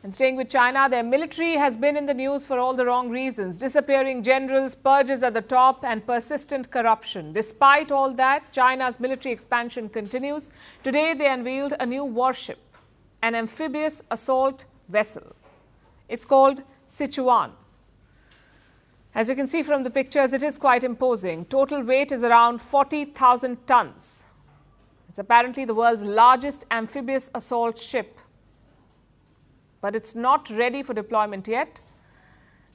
And staying with China, their military has been in the news for all the wrong reasons. Disappearing generals, purges at the top and persistent corruption. Despite all that, China's military expansion continues. Today, they unveiled a new warship, an amphibious assault vessel. It's called Sichuan. As you can see from the pictures, it is quite imposing. Total weight is around 40,000 tons. It's apparently the world's largest amphibious assault ship. But it's not ready for deployment yet.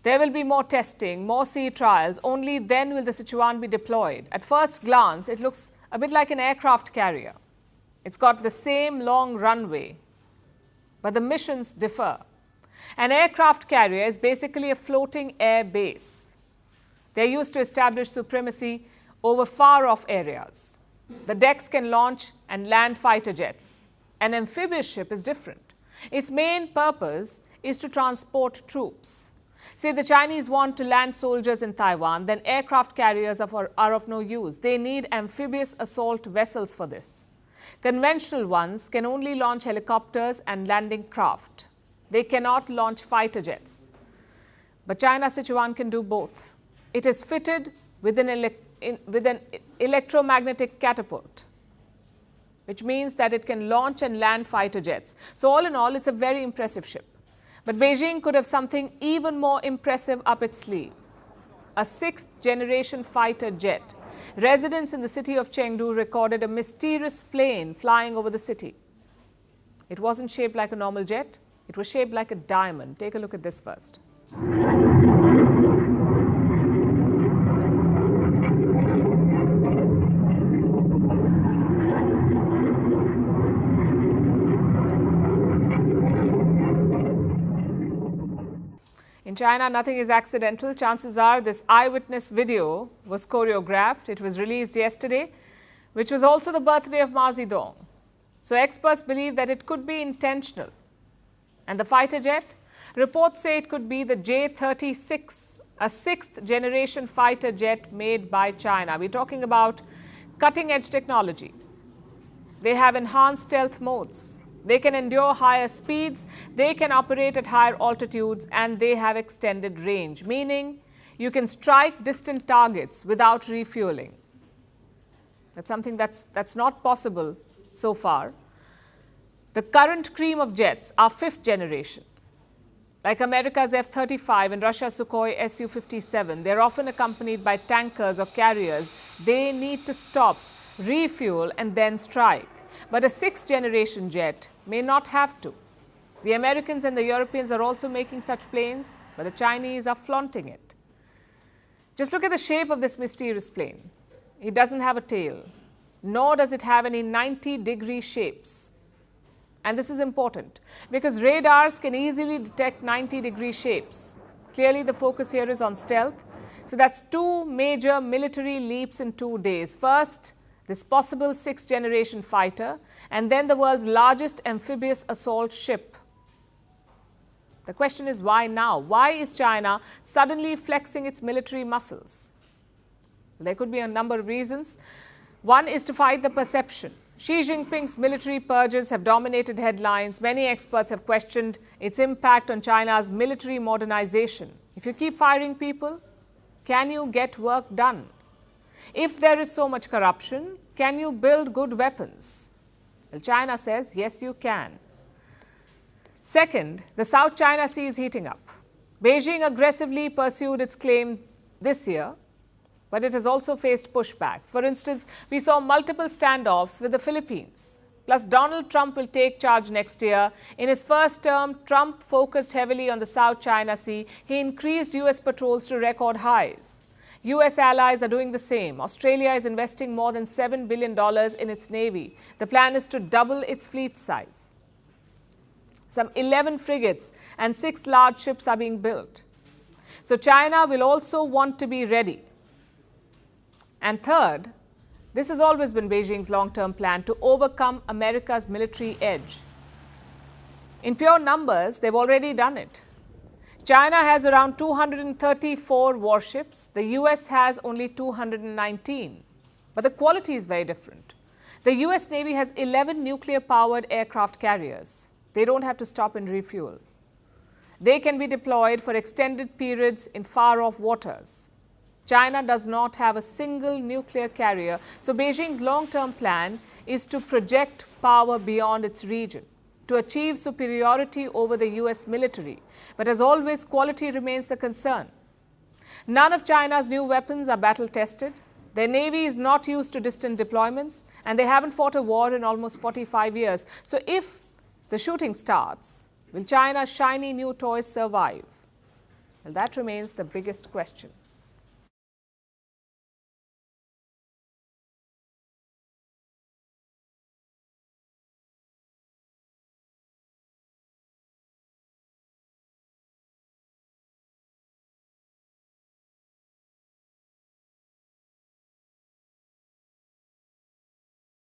There will be more testing, more sea trials. Only then will the Sichuan be deployed. At first glance, it looks a bit like an aircraft carrier. It's got the same long runway, but the missions differ. An aircraft carrier is basically a floating air base. They're used to establish supremacy over far-off areas. The decks can launch and land fighter jets. An amphibious ship is different. Its main purpose is to transport troops. Say the Chinese want to land soldiers in Taiwan, then aircraft carriers are of no use. They need amphibious assault vessels for this. Conventional ones can only launch helicopters and landing craft. They cannot launch fighter jets. But China's Sichuan can do both. It is fitted with an electromagnetic catapult, which means that it can launch and land fighter jets. So all in all, it's a very impressive ship. But Beijing could have something even more impressive up its sleeve. A sixth-generation fighter jet. Residents in the city of Chengdu recorded a mysterious plane flying over the city. It wasn't shaped like a normal jet. It was shaped like a diamond. Take a look at this first. In China, nothing is accidental. Chances are this eyewitness video was choreographed. It was released yesterday, which was also the birthday of Mao Zedong. So experts believe that it could be intentional. And the fighter jet? Reports say it could be the J-36, a sixth-generation fighter jet made by China. We're talking about cutting-edge technology. They have enhanced stealth modes. They can endure higher speeds, they can operate at higher altitudes, and they have extended range, meaning you can strike distant targets without refueling. That's something that's not possible so far. The current cream of jets are fifth generation. Like America's F-35 and Russia's Sukhoi Su-57, they're often accompanied by tankers or carriers. They need to stop, refuel, and then strike. But a sixth-generation jet may not have to. The Americans and the Europeans are also making such planes, but the Chinese are flaunting it. Just look at the shape of this mysterious plane. It doesn't have a tail, nor does it have any 90-degree shapes. And this is important because radars can easily detect 90-degree shapes. Clearly, the focus here is on stealth. So that's two major military leaps in 2 days. First, this possible sixth-generation fighter, and then the world's largest amphibious assault ship. The question is, why now? Why is China suddenly flexing its military muscles? There could be a number of reasons. One is to fight the perception. Xi Jinping's military purges have dominated headlines. Many experts have questioned its impact on China's military modernization. If you keep firing people, can you get work done? If there is so much corruption, can you build good weapons? Well, China says, yes, you can. Second, the South China Sea is heating up. Beijing aggressively pursued its claim this year, but it has also faced pushbacks. For instance, we saw multiple standoffs with the Philippines. Plus, Donald Trump will take charge next year. In his first term, Trump focused heavily on the South China Sea. He increased U.S. patrols to record highs. U.S. allies are doing the same. Australia is investing more than $7 billion in its navy. The plan is to double its fleet size. Some 11 frigates and 6 large ships are being built. So China will also want to be ready. And third, this has always been Beijing's long-term plan to overcome America's military edge. In pure numbers, they've already done it. China has around 234 warships. The US has only 219. But the quality is very different. The US Navy has 11 nuclear-powered aircraft carriers. They don't have to stop and refuel. They can be deployed for extended periods in far-off waters. China does not have a single nuclear carrier, so Beijing's long-term plan is to project power beyond its region, to achieve superiority over the US military. But as always, quality remains the concern. None of China's new weapons are battle-tested. Their navy is not used to distant deployments, and they haven't fought a war in almost 45 years. So if the shooting starts, will China's shiny new toys survive? Well, that remains the biggest question.